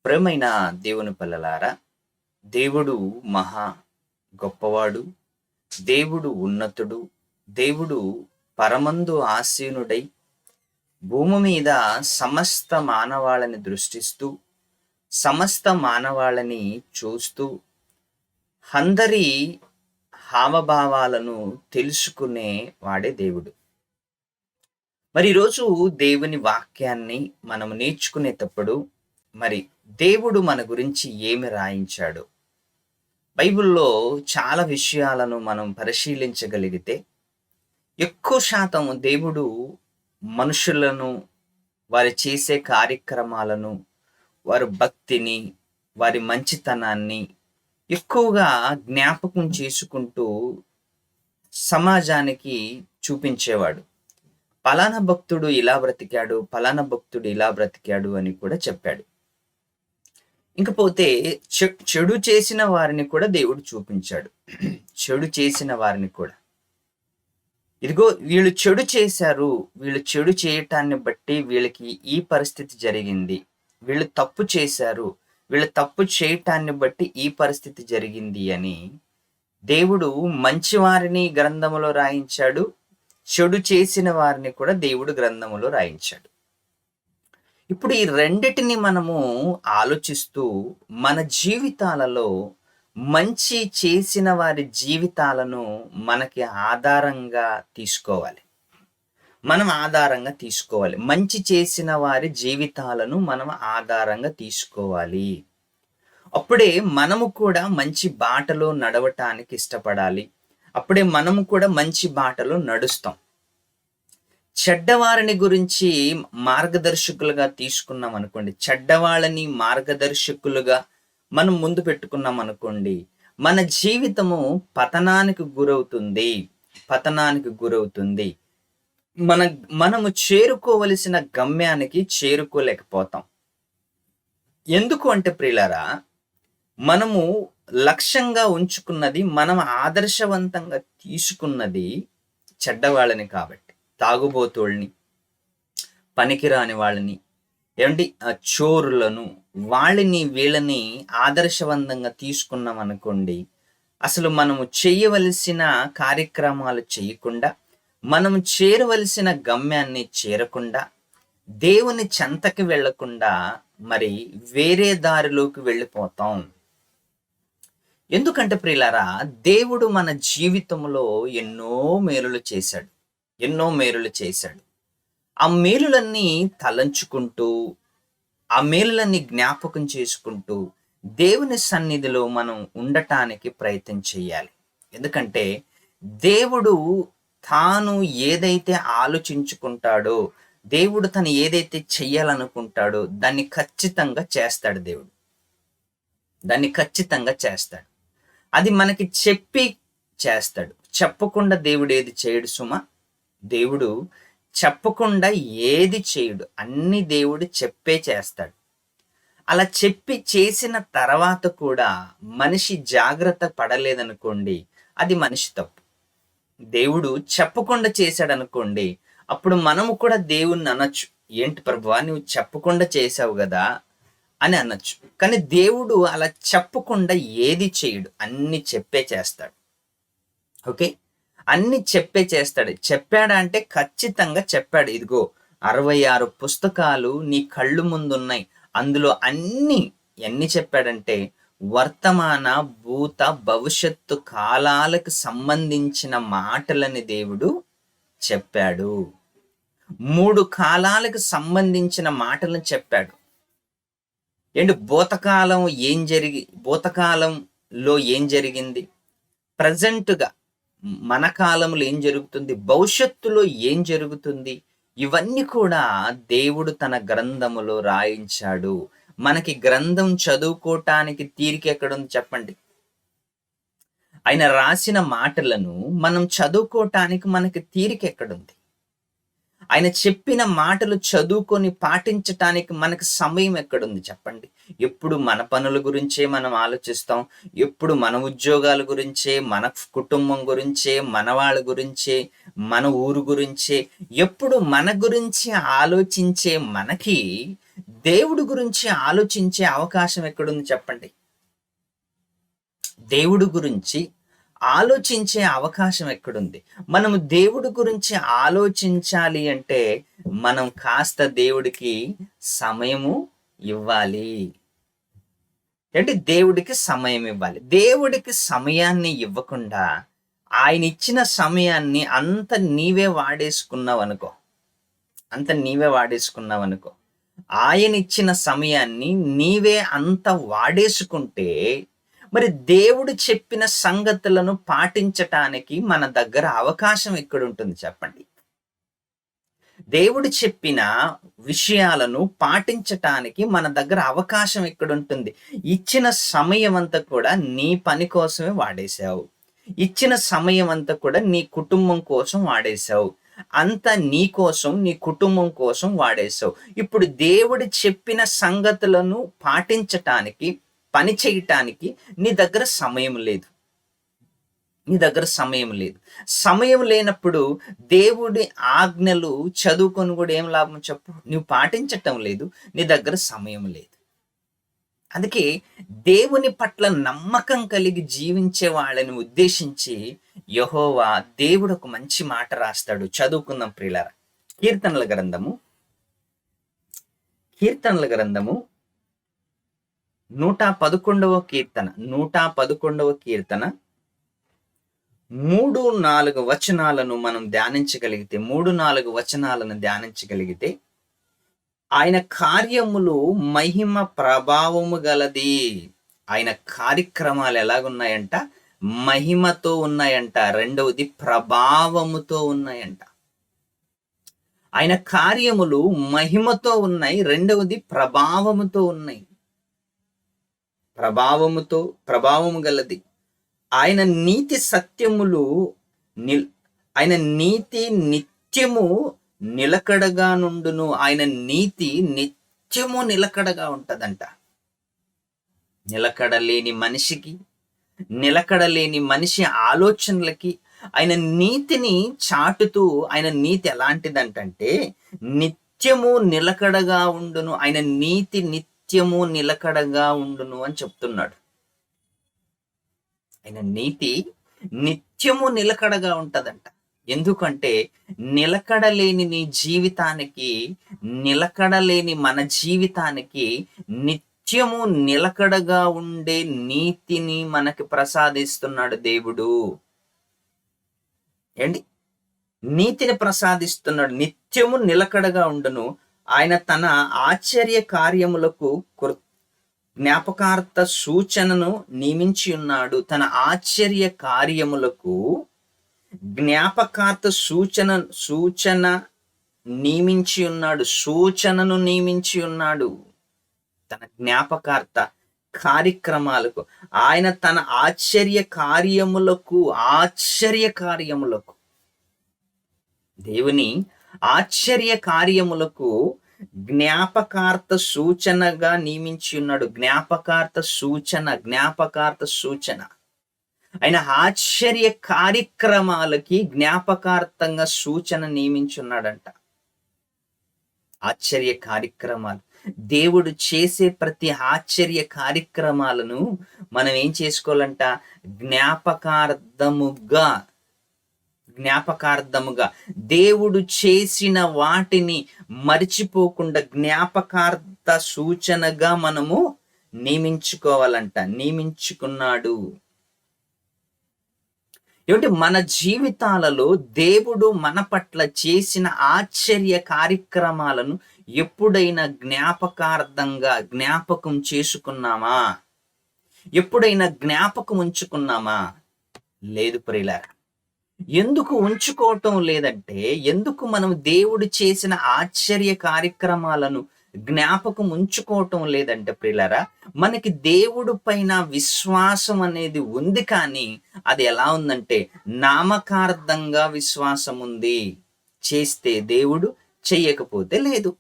ప్రేమైన దేవుని పిల్లలారా, దేవుడు మహా గొప్పవాడు, దేవుడు ఉన్నతుడు, దేవుడు పరమందు ఆసీనుడై భూమి మీద సమస్త మానవాళిని దృష్టిస్తూ, సమస్త మానవాళిని చూస్తూ, అందరి హావభావాలను తెలుసుకునే వాడే దేవుడు. మరి ఈరోజు దేవుని వాక్యాన్ని మనం నేర్చుకునేటప్పుడు మరి దేవుడు మన గురించి ఏమి రాయించాడు? బైబిల్‌లో చాలా విషయాలను మనం పరిశీలించగలిగితే, ఎక్కువ శాతం దేవుడు మనుషులను, వారు చేసే కార్యక్రమాలను, వారి భక్తిని, వారి మంచితనాన్ని ఎక్కువగా జ్ఞాపకం చేసుకుంటూ సమాజానికి చూపించేవాడు. పలానా భక్తుడు ఇలా బ్రతికాడు, పలానా భక్తుడు ఇలా బ్రతికాడు అని కూడా చెప్పాడు. ఇంకపోతే చెడు చేసిన వారిని కూడా దేవుడు చూపించాడు. చెడు చేసిన వారిని కూడా, ఇదిగో వీళ్ళు చెడు చేశారు, వీళ్ళు చెడు చేయటాన్ని బట్టి వీళ్ళకి ఈ పరిస్థితి జరిగింది, వీళ్ళు తప్పు చేశారు, వీళ్ళు తప్పు చేయటాన్ని బట్టి ఈ పరిస్థితి జరిగింది అని దేవుడు మంచి వారిని గ్రంథములో రాయించాడు, చెడు చేసిన వారిని కూడా దేవుడు గ్రంథములో రాయించాడు. ఇప్పుడు ఈ రెండిటిని మనము ఆలోచిస్తూ మన జీవితాలలో మంచి చేసిన వారి జీవితాలను మనకి ఆధారంగా తీసుకోవాలి. మనం ఆధారంగా తీసుకోవాలి. మంచి చేసిన వారి జీవితాలను మనం ఆధారంగా తీసుకోవాలి. అప్పుడే మనము కూడా మంచి బాటలో నడవటానికి ఇష్టపడాలి. అప్పుడే మనము కూడా మంచి బాటలో నడుస్తాం. చెడ్డవారిని గురించి మార్గదర్శకులుగా తీసుకున్నాం అనుకోండి, చెడ్డవాళ్ళని మార్గదర్శకులుగా మనం ముందు పెట్టుకున్నాం అనుకోండి, మన జీవితము పతనానికి గురవుతుంది. మనము చేరుకోవలసిన గమ్యానికి చేరుకోలేకపోతాం. ఎందుకు అంటే ప్రియులారా, మనము లక్ష్యంగా ఉంచుకున్నది, మనం ఆదర్శవంతంగా తీసుకున్నది చెడ్డవాళ్ళని కాబట్టి, తాగుబోతోళ్ళని, పనికిరాని వాళ్ళని, చోరులను, వీళ్ళని ఆదర్శవంతంగా తీసుకున్నాం అనుకోండి, అసలు మనము చేయవలసిన కార్యక్రమాలు చేయకుండా, మనము చేరవలసిన గమ్యాన్ని చేరకుండా, దేవుని చెంతకి వెళ్లకుండా మరి వేరే దారిలోకి వెళ్ళిపోతాం. ఎందుకంటే ప్రియులారా, దేవుడు మన జీవితంలో ఎన్నో మేలులు చేశాడు. ఆ మేలులన్నీ తలంచుకుంటూ, ఆ మేలులన్నీ జ్ఞాపకం చేసుకుంటూ దేవుని సన్నిధిలో మనం ఉండటానికి ప్రయత్నం చేయాలి. ఎందుకంటే దేవుడు తాను ఏదైతే ఆలోచించుకుంటాడో, దేవుడు తను ఏదైతే చెయ్యాలనుకుంటాడో దాన్ని ఖచ్చితంగా చేస్తాడు. దాన్ని ఖచ్చితంగా చేస్తాడు. అది మనకి చెప్పి చేస్తాడు. చెప్పకుండా దేవుడు ఏది చేయడు సుమా. దేవుడు చెప్పకుండా ఏది చేయడు, అన్ని దేవుడు చెప్పే చేస్తాడు. అలా చెప్పి చేసిన తర్వాత కూడా మనిషి జాగ్రత్త పడలేదనుకోండి, అది మనిషి తప్పు. దేవుడు చెప్పకుండా చేశాడు అనుకోండి, అప్పుడు మనము కూడా దేవుణ్ణి అనొచ్చు, ఏంటి ప్రభువా నువ్వు చెప్పకుండా చేసావు కదా అని అనొచ్చు. కానీ దేవుడు అలా చెప్పకుండా ఏది చేయడు, అన్ని చెప్పే చేస్తాడు. ఓకే, అన్ని చెప్పే చేస్తాడు. చెప్పాడా అంటే ఖచ్చితంగా చెప్పాడు. ఇదిగో 66 పుస్తకాలు నీ కళ్ళు ముందున్నాయి, అందులో ఎన్ని చెప్పాడంటే వర్తమాన, భూత, భవిష్యత్తు కాలాలకు సంబంధించిన మాటలని దేవుడు చెప్పాడు. 3 కాలాలకు సంబంధించిన మాటలను చెప్పాడు. భూతకాలంలో ఏం జరిగింది, ప్రజెంట్గా మన కాలంలో ఏం జరుగుతుంది, భవిష్యత్తులో ఏం జరుగుతుంది, ఇవన్నీ కూడా దేవుడు తన గ్రంథములో రాయించాడు. మనకి గ్రంథం చదువుకోవటానికి తీరిక ఎక్కడుంది చెప్పండి? ఆయన రాసిన మాటలను మనం చదువుకోవటానికి మనకి తీరిక ఎక్కడుంది? ఆయన చెప్పిన మాటలు చదువుకొని పాటించటానికి మనకు సమయం ఎక్కడుంది చెప్పండి? ఎప్పుడు మన పనుల గురించే మనం ఆలోచిస్తాం, ఎప్పుడు మన ఉద్యోగాల గురించే, మన కుటుంబం గురించే, మన వాళ్ళ గురించే, మన ఊరు గురించే, ఎప్పుడు మన గురించి ఆలోచించే మనకి దేవుడి గురించి ఆలోచించే అవకాశం ఎక్కడుంది చెప్పండి? దేవుడి గురించి ఆలోచించే అవకాశం ఎక్కడుంది? మనము దేవుడి గురించి ఆలోచించాలి అంటే మనం కాస్త దేవుడికి సమయము ఇవ్వాలి. అంటే దేవుడికి సమయం ఇవ్వాలి. దేవుడికి సమయాన్ని ఇవ్వకుండా ఆయన ఇచ్చిన సమయాన్ని అంత నీవే వాడేసుకున్నావనుకో, ఆయన ఇచ్చిన సమయాన్ని నీవే అంత వాడేసుకుంటే మరి దేవుడు చెప్పిన సంగతులను పాటించటానికి మన దగ్గర అవకాశం ఎక్కడుంటుంది చెప్పండి? దేవుడు చెప్పిన విషయాలను పాటించటానికి మన దగ్గర అవకాశం ఎక్కడుంటుంది? ఇచ్చిన సమయం అంతా కూడా నీ పని కోసమే వాడేశావు. ఇచ్చిన సమయం అంతా కూడా నీ కుటుంబం కోసం వాడేశావు. అంతా నీ కోసం, నీ కుటుంబం కోసం వాడేశావు. ఇప్పుడు దేవుడు చెప్పిన సంగతులను పాటించటానికి, పని చేయటానికి నీ దగ్గర సమయం లేదు. సమయం లేనప్పుడు దేవుడి ఆజ్ఞలు చదువుకొని కూడా ఏం లాభం చెప్పు? నువ్వు పాటించటం లేదు, నీ దగ్గర సమయం లేదు. అందుకే దేవుని పట్ల నమ్మకం కలిగి జీవించే వాళ్ళని ఉద్దేశించి యెహోవా దేవుడు ఒక మంచి మాట రాస్తాడు. చదువుకుందాం ప్రియులారా. కీర్తనల గ్రంథము 111వ కీర్తన 3-4 వచనాలను మనం ధ్యానించగలిగితే, 3-4 వచనాలను ధ్యానించగలిగితే, ఆయన కార్యములు మహిమ ప్రభావము గలది. ఆయన కార్యక్రమాలు ఎలాగున్నాయంట? మహిమతో ఉన్నాయంట. రెండవది ప్రభావముతో ఉన్నాయంట. ఆయన కార్యములు మహిమతో ఉన్నాయి, రెండవది ప్రభావముతో ఉన్నాయి. ప్రభావము గలది. ఆయన నీతి సత్యములు ఆయన నీతి నిత్యము నిలకడగా నుండును. ఆయన నీతి నిత్యము నిలకడగా ఉంటదంట. నిలకడలేని మనిషి ఆలోచనలకి ఆయన నీతిని చాటుతూ, ఆయన నీతి ఎలాంటిదంటే నిత్యము నిలకడగా ఉండును. ఆయన నీతి నిత్యము నిలకడగా ఉండును అని చెప్తున్నాడు. ఆయన నీతి నిత్యము నిలకడగా ఉంటదంట. ఎందుకంటే నిలకడలేని నీ జీవితానికి, నిలకడలేని మన జీవితానికి నిత్యము నిలకడగా ఉండే నీతిని మనకి ప్రసాదిస్తున్నాడు దేవుడు. ఏంటి? నీతిని ప్రసాదిస్తున్నాడు. నిత్యము నిలకడగా ఉండును. ఆయన తన ఆశ్చర్య కార్యములకు జ్ఞాపకార్థ సూచనను నియమించి ఉన్నాడు. తన ఆశ్చర్య కార్యములకు జ్ఞాపకార్థ సూచన నియమించి ఉన్నాడు. సూచనను నియమించి ఉన్నాడు. తన జ్ఞాపకార్థ కార్యక్రమాలకు, ఆయన తన ఆశ్చర్య కార్యములకు దేవుని ఆశ్చర్య కార్యములకు జ్ఞాపకార్థ సూచనగా నియమించి ఉన్నాడు. జ్ఞాపకార్థ సూచన. ఆయన ఆశ్చర్య కార్యక్రమాలకి జ్ఞాపకార్థంగా సూచన నియమించున్నాడంట. ఆశ్చర్య కార్యక్రమాలు, దేవుడు చేసే ప్రతి ఆశ్చర్య కార్యక్రమాలను మనం ఏం చేసుకోవాలంట? జ్ఞాపకార్థముగా దేవుడు చేసిన వాటిని మరిచిపోకుండా జ్ఞాపకార్థ సూచనగా మనము నియమించుకున్నాడు. ఏమిటి? మన జీవితాలలో దేవుడు మన పట్ల చేసిన ఆశ్చర్య కార్యక్రమాలను ఎప్పుడైనా జ్ఞాపకం చేసుకున్నామా? ఎప్పుడైనా జ్ఞాపకం ఉంచుకున్నామా? లేదు ప్రియులారా. ఎందుకు ఉంచుకోవటం లేదంటే, ఎందుకు మనం దేవుడు చేసిన ఆశ్చర్య కార్యక్రమాలను జ్ఞాపకం ఉంచుకోవటం లేదంటే ప్రియులారా, మనకి దేవుడు పైన విశ్వాసం అనేది ఉంది, కానీ అది ఎలా ఉందంటే నామకార్థంగా విశ్వాసం ఉంది. చేస్తే దేవుడు, చెయ్యకపోతే లేదు.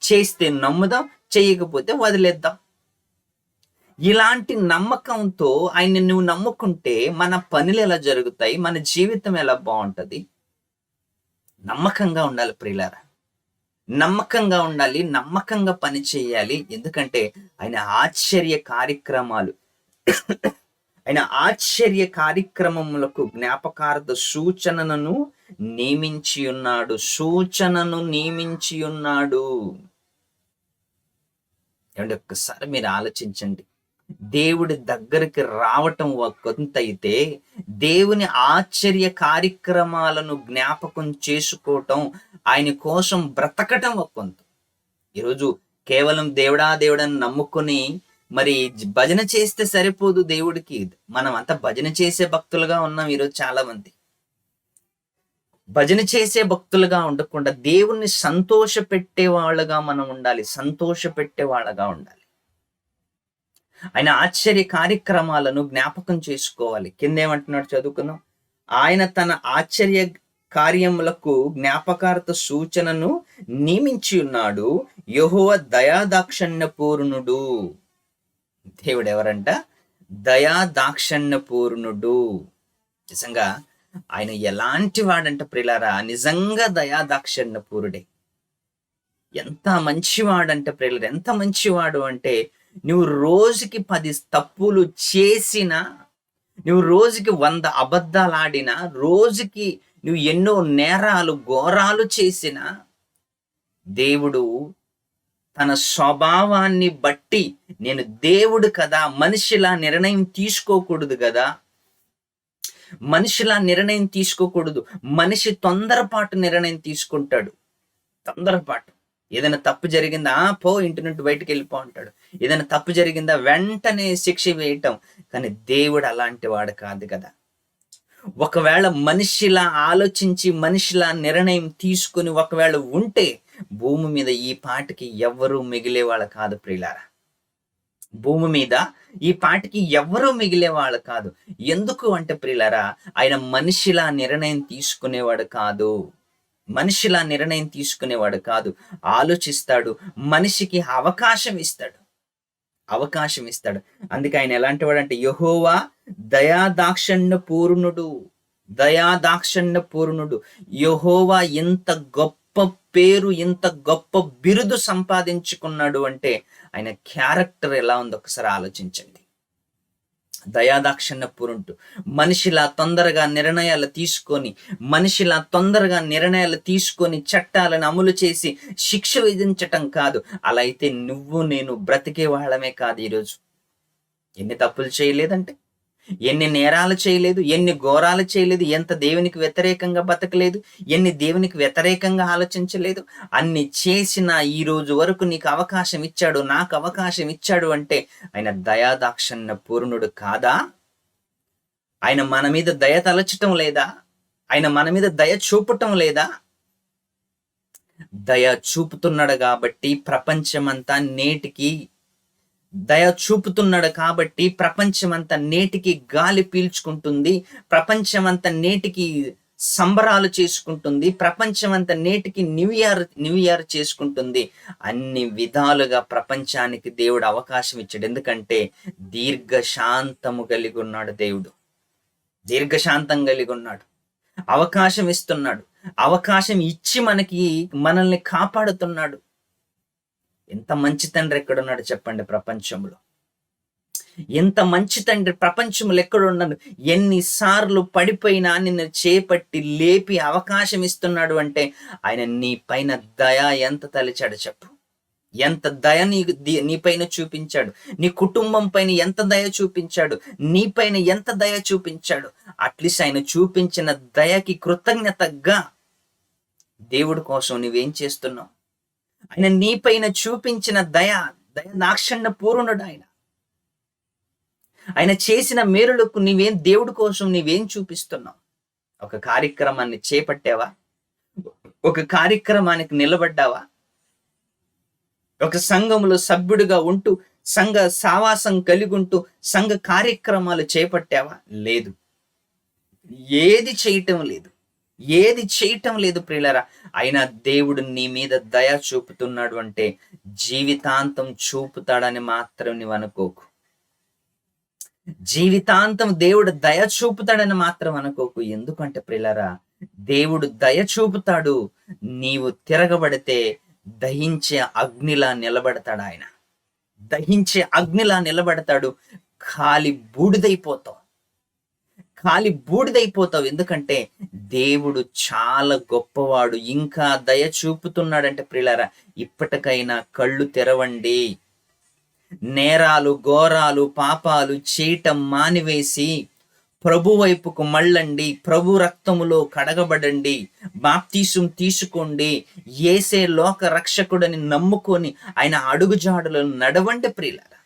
చేస్తే నమ్ముదాం, చెయ్యకపోతే వదిలేద్దాం. ఇలాంటి నమ్మకంతో ఆయన్ని నువ్వు నమ్ముకుంటే మన పనులు ఎలా జరుగుతాయి? మన జీవితం ఎలా బాగుంటది? నమ్మకంగా ఉండాలి ప్రియులారా. నమ్మకంగా ఉండాలి, నమ్మకంగా పని చేయాలి. ఎందుకంటే ఆయన ఆశ్చర్య కార్యక్రమాలు ఆయన ఆశ్చర్య కార్యక్రమములకు జ్ఞాపకార్థ సూచనను నియమించి ఉన్నాడు. సూచనను నియమించి ఉన్నాడు. ఏమంటే ఒక్కసారి మీరు ఆలోచించండి. దేవుడి దగ్గరికి రావటం ఒక కొంత అయితే, దేవుని ఆశ్చర్య కార్యక్రమాలను జ్ఞాపకం చేసుకోవటం, ఆయన కోసం బ్రతకటం ఒక కొంత. ఈరోజు కేవలం దేవుడని నమ్ముకొని మరి భజన చేస్తే సరిపోదు దేవుడికి. మనం అంతా భజన చేసే భక్తులుగా ఉన్నాం ఈరోజు చాలా మంది. భజన చేసే భక్తులుగా ఉండకుండా దేవుణ్ణి సంతోష పెట్టే వాళ్ళగా మనం ఉండాలి. సంతోష పెట్టే వాళ్ళగా ఉండాలి. ఆయన ఆశ్చర్య కార్యక్రమాలను జ్ఞాపకం చేసుకోవాలి. కింద ఏమంటున్నాడు చదువుకుందాం. ఆయన తన ఆశ్చర్య కార్యములకు జ్ఞాపకార్థ సూచనను నియమించి ఉన్నాడు. యెహోవా దయాదాక్షిణ్య పూర్ణుడు. దేవుడు ఎవరంట? దయాదాక్షిణ్య పూర్ణుడు. నిజంగా ఆయన ఎలాంటి వాడంట ప్రియులారా, నిజంగా దయాదాక్షిణ్య పూరుడే. ఎంత మంచివాడంటే ప్రియులారా, ఎంత మంచివాడు అంటే, నువ్వు రోజుకి 10 తప్పులు చేసినా, నువ్వు రోజుకి 100 అబద్ధాలు ఆడినా, రోజుకి నువ్వు ఎన్నో నేరాలు ఘోరాలు చేసినా, దేవుడు తన స్వభావాన్ని బట్టి, నేను దేవుడు కదా, మనిషిలా నిర్ణయం తీసుకోకూడదు కదా, మనిషిలా నిర్ణయం తీసుకోకూడదు. మనిషి తొందరపాటు నిర్ణయం తీసుకుంటాడు. తొందరపాటు. ఏదైనా తప్పు జరిగిందా, పో ఇంటి నుండి బయటకు వెళ్ళిపో అంటాడు. ఏదైనా తప్పు జరిగిందా వెంటనే శిక్ష వేయటం. కానీ దేవుడు అలాంటి వాడు కాదు కదా. ఒకవేళ మనిషిలా ఆలోచించి మనిషిలా నిర్ణయం తీసుకుని ఒకవేళ ఉంటే భూమి మీద ఈ పాటికి ఎవ్వరూ మిగిలేవాళ్ళు కాదు ప్రియులారా. భూమి మీద ఈ పాటికి ఎవ్వరూ మిగిలేవాళ్ళు కాదు. ఎందుకు అంటే ప్రియులారా, ఆయన మనిషిలా నిర్ణయం తీసుకునేవాడు కాదు. మనిషిలా నిర్ణయం తీసుకునేవాడు కాదు. ఆలోచిస్తాడు, మనిషికి అవకాశం ఇస్తాడు. అందుకే ఆయన ఎలాంటి వాడు అంటే, యెహోవా దయాదాక్షిణ్య పూర్ణుడు. దయాదాక్షిణ్య పూర్ణుడు. యెహోవా ఇంత గొప్ప పేరు, ఇంత గొప్ప బిరుదు సంపాదించుకున్నాడు అంటే ఆయన క్యారెక్టర్ ఎలా ఉందో ఒకసారి ఆలోచించండి. దయాదాక్షిణ్య పూర్ణుడు. మనిషిలా తొందరగా నిర్ణయాలు తీసుకొని చట్టాలను అమలు చేసి శిక్ష విధించటం కాదు. అలా అయితే నువ్వు నేను బ్రతికే వాళ్ళమే కాదు. ఈరోజు ఎన్ని తప్పులు చేయలేదంటే, ఎన్ని నేరాలు చేయలేదు, ఎన్ని ఘోరాలు చేయలేదు, ఎంత దేవునికి వ్యతిరేకంగా బతకలేదు, ఎన్ని దేవునికి వ్యతిరేకంగా ఆలోచించలేదు. అన్ని చేసిన ఈ రోజు వరకు నీకు అవకాశం ఇచ్చాడు, నాకు అవకాశం ఇచ్చాడు అంటే ఆయన దయాదాక్షిణ్య పూర్ణుడు కాదా? ఆయన మన మీద దయ తలచటం లేదా? ఆయన మన మీద దయ చూపటం లేదా? దయ చూపుతున్నాడు కాబట్టి ప్రపంచమంతా నేటికి దయ చూపుతున్నాడు కాబట్టి ప్రపంచమంతా నేటికి గాలి పీల్చుకుంటుంది. ప్రపంచమంతా నేటికి సంబరాలు చేసుకుంటుంది. ప్రపంచమంతా నేటికి న్యూ ఇయర్ చేసుకుంటుంది. అన్ని విధాలుగా ప్రపంచానికి దేవుడు అవకాశం ఇచ్చాడు. ఎందుకంటే దీర్ఘశాంతము కలిగి ఉన్నాడు. దేవుడు దీర్ఘశాంతం కలిగి ఉన్నాడు. అవకాశం ఇస్తున్నాడు. అవకాశం ఇచ్చి మనల్ని కాపాడుతున్నాడు. ఎంత మంచి తండ్రి ఎక్కడున్నాడు చెప్పండి ప్రపంచంలో? ఎంత మంచి తండ్రి ప్రపంచంలో ఎక్కడున్నాడు? ఎన్నిసార్లు పడిపోయినా నిన్ను చేపట్టి లేపి అవకాశం ఇస్తున్నాడు అంటే ఆయన నీ పైన దయ ఎంత తలిచాడు చెప్పు. ఎంత దయ నీ పైన చూపించాడు. నీ కుటుంబం పైన ఎంత దయ చూపించాడు. నీ పైన ఎంత దయ చూపించాడు. అట్లీస్ట్ ఆయన చూపించిన దయకి కృతజ్ఞతగా దేవుడి కోసం నువ్వేం చేస్తున్నావు? ఆయన నీ పైన చూపించిన దయాదాక్షిణ్య పూర్ణుడు. ఆయన చేసిన మేలులకు దేవుడి కోసం నీవేం చూపిస్తున్నావు? ఒక కార్యక్రమాన్ని చేపట్టావా? ఒక కార్యక్రమానికి నిలబడ్డావా? ఒక సంఘములో సభ్యుడిగా ఉంటూ సంఘ సావాసం కలిగి ఉంటూ సంఘ కార్యక్రమాలు చేపట్టావా? లేదు. ఏది చేయటం లేదు ప్రియులారా. అయినా దేవుడు నీ మీద దయ చూపుతున్నాడు అంటే జీవితాంతం చూపుతాడని మాత్రం నీవు అనుకోకు. జీవితాంతం దేవుడు దయ చూపుతాడని మాత్రం అనుకోకు. ఎందుకంటే ప్రియులారా, దేవుడు దయ చూపుతాడు. నీవు తిరగబడితే దహించే అగ్నిలా నిలబడతాడు ఆయన. దహించే అగ్నిలా నిలబడతాడు. కాలి బూడిదైపోతావు, కాలి బూడిదైపోతావు. ఎందుకంటే దేవుడు చాలా గొప్పవాడు. ఇంకా దయ చూపుతున్నాడంటే ప్రియులారా, ఇప్పటికైనా కళ్ళు తెరవండి. నేరాలు, ఘోరాలు, పాపాలు చేయటం మానివేసి ప్రభు వైపుకు మళ్ళండి. ప్రభు రక్తములో కడగబడండి, బాప్తీసం తీసుకోండి, యేసే లోక రక్షకుడని నమ్ముకొని ఆయన అడుగుజాడులను నడవండి ప్రియులారా.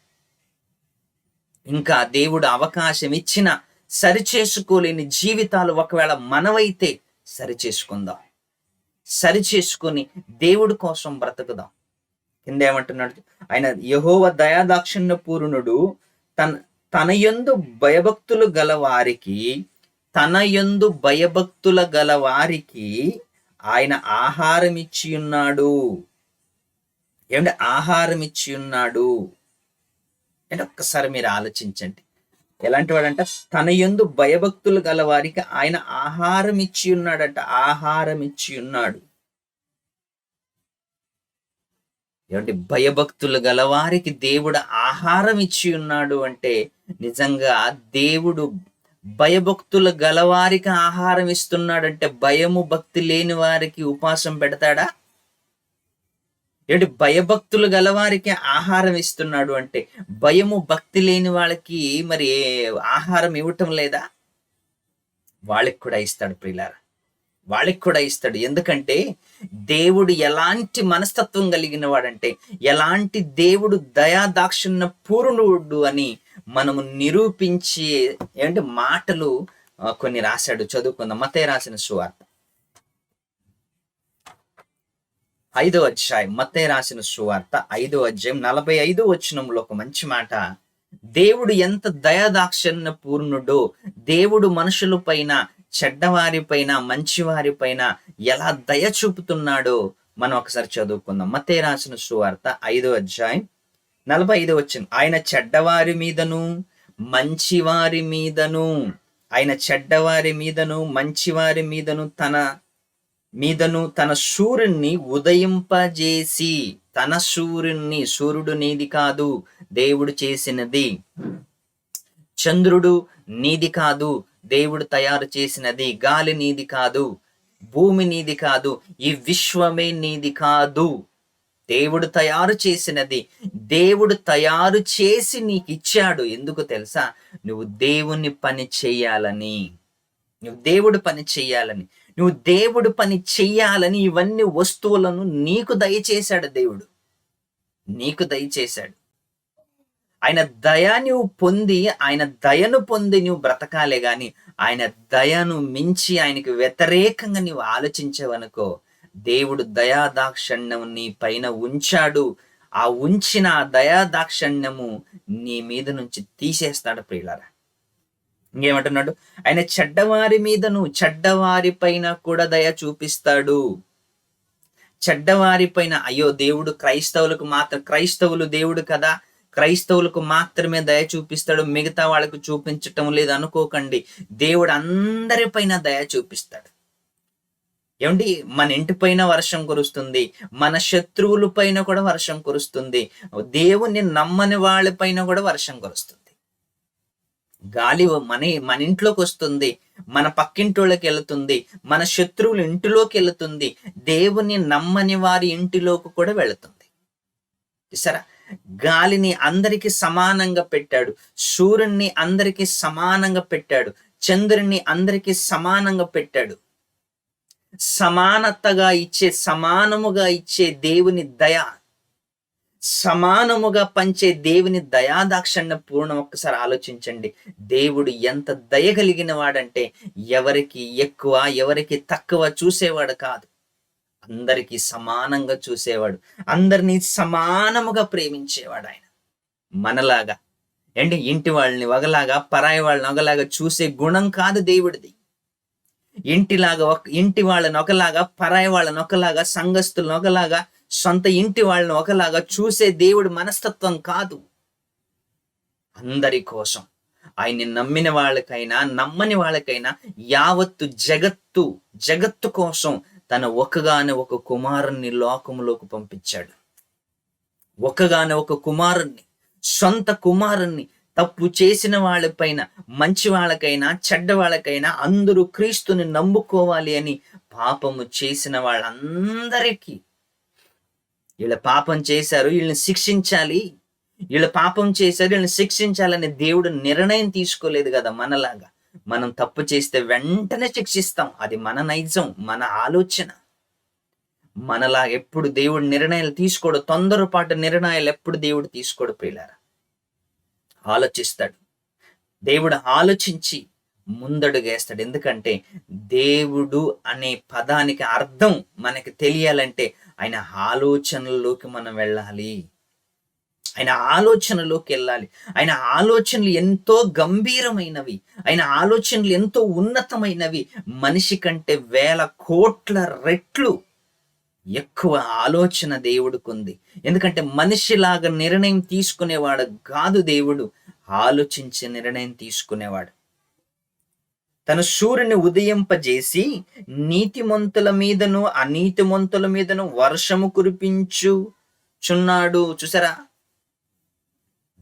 ఇంకా దేవుడు అవకాశం ఇచ్చిన సరిచేసుకోలేని జీవితాలు ఒకవేళ మనవైతే సరిచేసుకుందాం, సరిచేసుకొని దేవుడి కోసం బ్రతుకుదాం. కింద ఏమంటున్నాడు ఆయన, యెహోవా దయాదాక్షిణ్య పూర్ణుడు, తన యందు భయభక్తులు గల వారికి, తన యందు భయభక్తుల గల వారికి ఆయన ఆహారం ఇచ్చి ఉన్నాడు. ఏమంటే ఆహారం ఇచ్చి ఉన్నాడు అంటే ఒక్కసారి మీరు ఆలోచించండి. ఎలాంటి వాడంట? తన యందు భయభక్తులు గల వారికి ఆయన ఆహారం ఇచ్చి ఉన్నాడట. ఆహారం ఇచ్చి ఉన్నాడు. ఏమంటే భయభక్తులు గలవారికి దేవుడు ఆహారం ఇచ్చి ఉన్నాడు అంటే నిజంగా దేవుడు భయభక్తులు గలవారికి ఆహారం ఇస్తున్నాడంటే భయము భక్తి లేని వారికి ఉపవాసం పెడతాడా? ఏంటి భయభక్తులు గలవారికి ఆహారం ఇస్తున్నాడు అంటే భయము భక్తి లేని వాళ్ళకి మరి ఆహారం ఇవ్వటం లేదా? వాళ్ళకి కూడా ఇస్తాడు ప్రియులారా, వాళ్ళకి కూడా ఇస్తాడు. ఎందుకంటే దేవుడు ఎలాంటి మనస్తత్వం కలిగిన వాడంటే, ఎలాంటి దేవుడు దయాదాక్షిణ్య పూర్ణుడు అని మనము నిరూపించి ఏంటి మాటలు కొన్ని రాశాడు. చదువుకుందాం. మత్తయి రాసిన సువార్త 5వ అధ్యాయం. మత్తయి రాసిన సువార్త 5వ అధ్యాయం 45వ వచనంలో ఒక మంచి మాట. దేవుడు ఎంత దయాదాక్షిణ్య పూర్ణుడో, దేవుడు మనుషుల పైన, చెడ్డవారి పైన, మంచివారి పైన ఎలా దయ చూపుతున్నాడో మనం ఒకసారి చదువుకుందాం. మత్తయి రాసిన సువార్త 5వ అధ్యాయం 45వ వచనం. ఆయన చెడ్డవారి మీదను మంచివారి మీదను, ఆయన చెడ్డవారి మీదను మంచివారి మీదను తన సూర్యుని ఉదయింపజేసి, తన సూర్యుని, సూర్యుడు నీది కాదు, దేవుడు చేసినది. చంద్రుడు నీది కాదు, దేవుడు తయారు చేసినది. గాలి నీది కాదు, భూమి నీది కాదు, ఈ విశ్వమే నీది కాదు, దేవుడు తయారు చేసినది. దేవుడు తయారు చేసి నీకు ఇచ్చాడు. ఎందుకు తెలుసా? నువ్వు దేవుని పని చెయ్యాలని, నువ్వు దేవుడు పని చెయ్యాలని, నువ్వు దేవుడు పని చెయ్యాలని ఇవన్నీ వస్తువులను నీకు దయచేశాడు. దేవుడు నీకు దయచేశాడు. ఆయన దయ నువ్వు పొంది, ఆయన దయను పొంది నువ్వు బ్రతకాలే గాని ఆయన దయను మించి ఆయనకి వ్యతిరేకంగా నువ్వు ఆలోచించవనుకో, దేవుడు దయాదాక్షిణ్యం నీ పైన ఉంచాడు. ఆ ఉంచిన దయాదాక్షిణ్యము నీ మీద నుంచి తీసేస్తాడు ప్రియులారా. ఇంకేమంటున్నాడు? ఆయన చెడ్డవారి మీదను, చెడ్డవారి పైన కూడా దయ చూపిస్తాడు. చెడ్డవారి పైన, అయ్యో దేవుడు క్రైస్తవులు దేవుడు కదా, క్రైస్తవులకు మాత్రమే దయ చూపిస్తాడు, మిగతా వాళ్ళకు చూపించటం లేదు అనుకోకండి. దేవుడు అందరిపైన దయ చూపిస్తాడు. ఏమండి, మన ఇంటి పైన వర్షం కురుస్తుంది, మన శత్రువుల పైన కూడా వర్షం కురుస్తుంది, దేవుణ్ణి నమ్మని వాళ్ళ పైన కూడా వర్షం కురుస్తుంది. గాలి మన ఇంట్లోకి వస్తుంది, మన పక్కింటోళ్ళకి వెళుతుంది, మన శత్రువుల ఇంటిలోకి వెళుతుంది, దేవుని నమ్మని వారి ఇంటిలోకి కూడా వెళుతుంది. చూసారా? గాలిని అందరికి సమానంగా పెట్టాడు, సూర్యుని అందరికి సమానంగా పెట్టాడు, చంద్రుని అందరికి సమానంగా పెట్టాడు. సమానతగా ఇచ్చే, సమానముగా ఇచ్చే దేవుని దయ, సమానముగా పంచే దేవుని దయాదాక్షిణ్య పూర్ణం. ఒక్కసారి ఆలోచించండి. దేవుడు ఎంత దయ కలిగిన వాడంటే ఎవరికి ఎక్కువ ఎవరికి తక్కువ చూసేవాడు కాదు, అందరికీ సమానంగా చూసేవాడు, అందరినీ సమానముగా ప్రేమించేవాడు ఆయన. మనలాగా ఏంటి ఇంటి వాళ్ళని ఒకలాగా పరాయి వాళ్ళని ఒకలాగా చూసే గుణం కాదు దేవుడిది. ఇంటి వాళ్ళని ఒకలాగా, పరాయి వాళ్ళని ఒకలాగా, సంఘస్థులను ఒకలాగా, సొంత ఇంటి వాళ్ళని ఒకలాగా చూసే దేవుడి మనస్తత్వం కాదు. అందరి కోసం, ఆయన్ని నమ్మిన వాళ్ళకైనా నమ్మని వాళ్ళకైనా యావత్తు జగత్తు కోసం తన ఒక్కగానే ఒక కుమారుణ్ణి లోకములోకి పంపించాడు. ఒక్కగానే ఒక కుమారుణ్ణి, సొంత కుమారుణ్ణి, తప్పు చేసిన వాళ్ళపైన, మంచి వాళ్ళకైనా చెడ్డ వాళ్ళకైనా అందరూ క్రీస్తుని నమ్ముకోవాలి అని పాపము చేసిన వాళ్ళందరికీ, వీళ్ళ పాపం చేశారు వీళ్ళని శిక్షించాలి, వీళ్ళ పాపం చేశారు వీళ్ళని శిక్షించాలని దేవుడు నిర్ణయం తీసుకోలేదు కదా. మనలాగా మనం తప్పు చేస్తే వెంటనే శిక్షిస్తాం, అది మన నైజం, మన ఆలోచన. మనలా ఎప్పుడు దేవుడు నిర్ణయాలు తీసుకోడు, తొందరపాటు నిర్ణయాలు ఎప్పుడు దేవుడు తీసుకోడు ప్రియులారా. ఆలోచిస్తాడు, దేవుడు ఆలోచించి ముందడుగేస్తాడు. ఎందుకంటే దేవుడు అనే పదానికి అర్థం మనకి తెలియాలంటే ఆయన ఆలోచనల్లోకి మనం వెళ్ళాలి, ఆయన ఆలోచనలోకి వెళ్ళాలి. ఆయన ఆలోచనలు ఎంతో గంభీరమైనవి, ఆయన ఆలోచనలు ఎంతో ఉన్నతమైనవి. మనిషి కంటే 1000 కోట్ల రెట్లు ఎక్కువ ఆలోచన దేవుడికి ఉంది. ఎందుకంటే మనిషిలాగా నిర్ణయం తీసుకునేవాడు కాదు దేవుడు, ఆలోచించే నిర్ణయం తీసుకునేవాడు. తన సూర్యుని ఉదయింపజేసి నీతిమంతుల మీదను అనీతిమంతుల మీదను వర్షము కురిపించుచున్నాడు. చూసారా,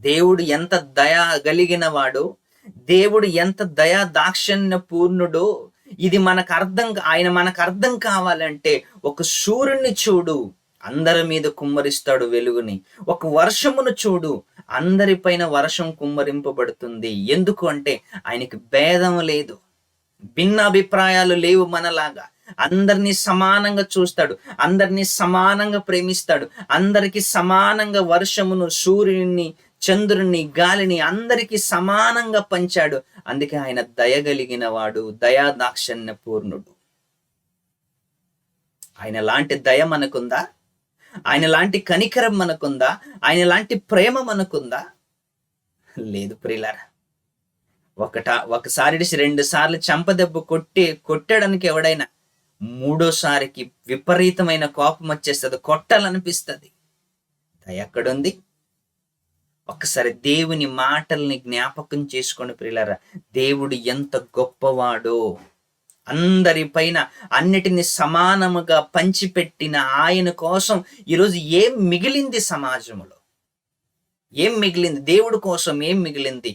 దేవుడు ఎంత దయ కలిగిన వాడో, దేవుడు ఎంత దయా దాక్షిణ్య పూర్ణుడో ఇది ఆయన మనకు అర్థం కావాలంటే ఒక సూర్యుని చూడు, అందరి మీద కుమ్మరిస్తాడు వెలుగుని. ఒక వర్షమును చూడు, అందరిపైన వర్షం కుమ్మరింపబడుతుంది. ఎందుకు అంటే ఆయనకి భేదం లేదు, భిన్న అభిప్రాయాలు లేవు మనలాగా. అందరినీ సమానంగా చూస్తాడు, అందరినీ సమానంగా ప్రేమిస్తాడు, అందరికి సమానంగా వర్షమును, సూర్యుని, చంద్రుని, గాలిని అందరికీ సమానంగా పంచాడు. అందుకే ఆయన దయగలిగిన వాడు, దయా దాక్షిణ్య పూర్ణుడు. ఆయన లాంటి దయ మనకుందా? ఆయన లాంటి కనికరం మనకుందా? ఆయన లాంటి ప్రేమ మనకుందా? లేదు ప్రియులారా. ఒకసారి 2 సార్లు చెంపదెబ్బ కొట్టడానికి ఎవడైనా మూడోసారికి విపరీతమైన కోపం వచ్చేస్తుంది, కొట్టాలనిపిస్తుంది. దయ ఎక్కడుంది? ఒక్కసారి దేవుని మాటల్ని జ్ఞాపకం చేసుకోండి ప్రియులారా. దేవుడు ఎంత గొప్పవాడో, అందరిపైన అన్నిటిని సమానముగా పంచిపెట్టిన ఆయన కోసం ఈరోజు ఏం మిగిలింది సమాజంలో? ఏం మిగిలింది? దేవుడి కోసం ఏం మిగిలింది?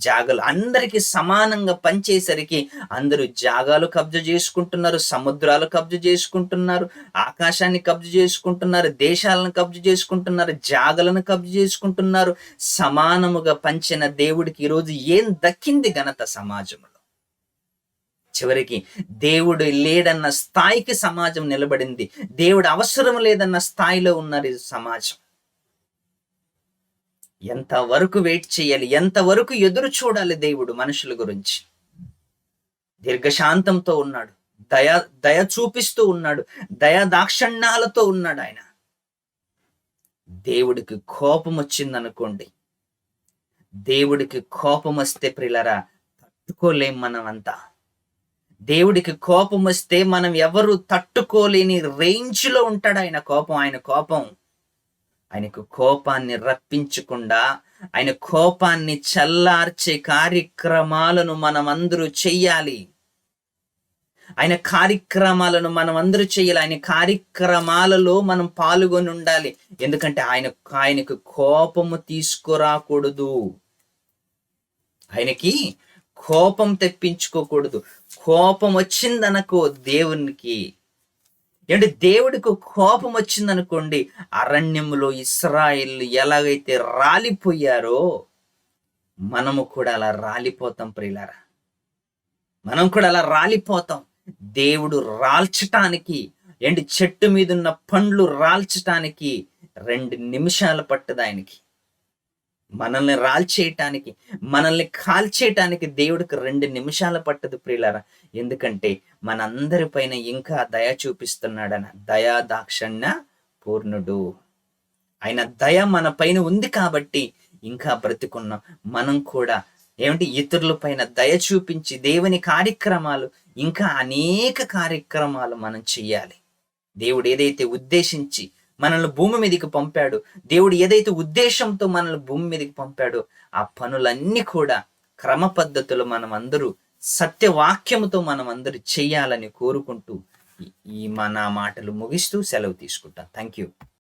జాగాలు అందరికీ సమానంగా పంచేసరికి అందరూ జాగాలు కబ్జా చేసుకుంటున్నారు, సముద్రాలు కబ్జా చేసుకుంటున్నారు, ఆకాశాన్ని కబ్జా చేసుకుంటున్నారు, దేశాలను కబ్జా చేసుకుంటున్నారు, జాగలను కబ్జా చేసుకుంటున్నారు. సమానముగా పంచిన దేవుడికి ఈరోజు ఏం దక్కింది ఘనత సమాజంలో? చివరికి దేవుడు లేడన్న స్థాయికి సమాజం నిలబడింది, దేవుడు అవసరం లేదన్న స్థాయిలో ఉన్నారు ఈ సమాజం. ఎంతవరకు వెయిట్ చేయాలి? ఎంతవరకు ఎదురు చూడాలి? దేవుడు మనుషుల గురించి దీర్ఘశాంతంతో ఉన్నాడు, దయ చూపిస్తూ ఉన్నాడు, దయా దాక్షిణ్యాలతో ఉన్నాడు ఆయన. దేవుడికి కోపం వచ్చిందనుకోండి, దేవుడికి కోపం వస్తే ప్రియులారా తట్టుకోలేం మనం అంతా. దేవుడికి కోపం వస్తే మనం ఎవరు తట్టుకోలేని రేంజ్ లో ఉంటాడు ఆయన కోపం. ఆయనకు కోపాన్ని రప్పించకుండా, ఆయన కోపాన్ని చల్లార్చే కార్యక్రమాలను మనం అందరూ చెయ్యాలి. ఆయన కార్యక్రమాలను మనం అందరూ చెయ్యాలి. ఆయన కార్యక్రమాలలో మనం పాల్గొని ఉండాలి. ఎందుకంటే ఆయనకు కోపము తీసుకురాకూడదు, ఆయనకి కోపం తెప్పించుకోకూడదు. కోపం వచ్చిందనుకో దేవునికి, అంటే దేవుడికి కోపం వచ్చిందనుకోండి, అరణ్యంలో ఇశ్రాయేలు ఎలాగైతే రాలిపోయారో మనము కూడా అలా రాలిపోతాం ప్రియులారా. మనం కూడా అలా రాలిపోతాం. దేవుడు రాల్చటానికి, చెట్టు మీద ఉన్న పండ్లు రాల్చటానికి 2 నిమిషాలు పట్టదు ఆయనకి. మనల్ని రాల్చేయటానికి, మనల్ని కాల్చేయటానికి దేవుడికి 2 నిమిషాలు పట్టదు ప్రియులారా. ఎందుకంటే మనందరి పైన ఇంకా దయ చూపిస్తున్నాడన, దయా దాక్షిణ్య పూర్ణుడు. ఆయన దయ మన పైన ఉంది కాబట్టి ఇంకా బ్రతికున్నాం. మనం కూడా ఇతరుల పైన దయ చూపించి దేవుని కార్యక్రమాలు, ఇంకా అనేక కార్యక్రమాలు మనం చెయ్యాలి. దేవుడు ఏదైతే ఉద్దేశించి మనల్ని భూమి మీదకి పంపాడు, దేవుడు ఏదైతే ఉద్దేశంతో మనల్ని భూమి మీదకి పంపాడో ఆ పనులన్నీ కూడా క్రమ పద్ధతులు మనం అందరూ సత్యవాక్యముతో మనం అందరూ చెయ్యాలని కోరుకుంటూ ఈ మన మాటలు ముగిస్తూ సెలవు తీసుకుంటాను. Thank you.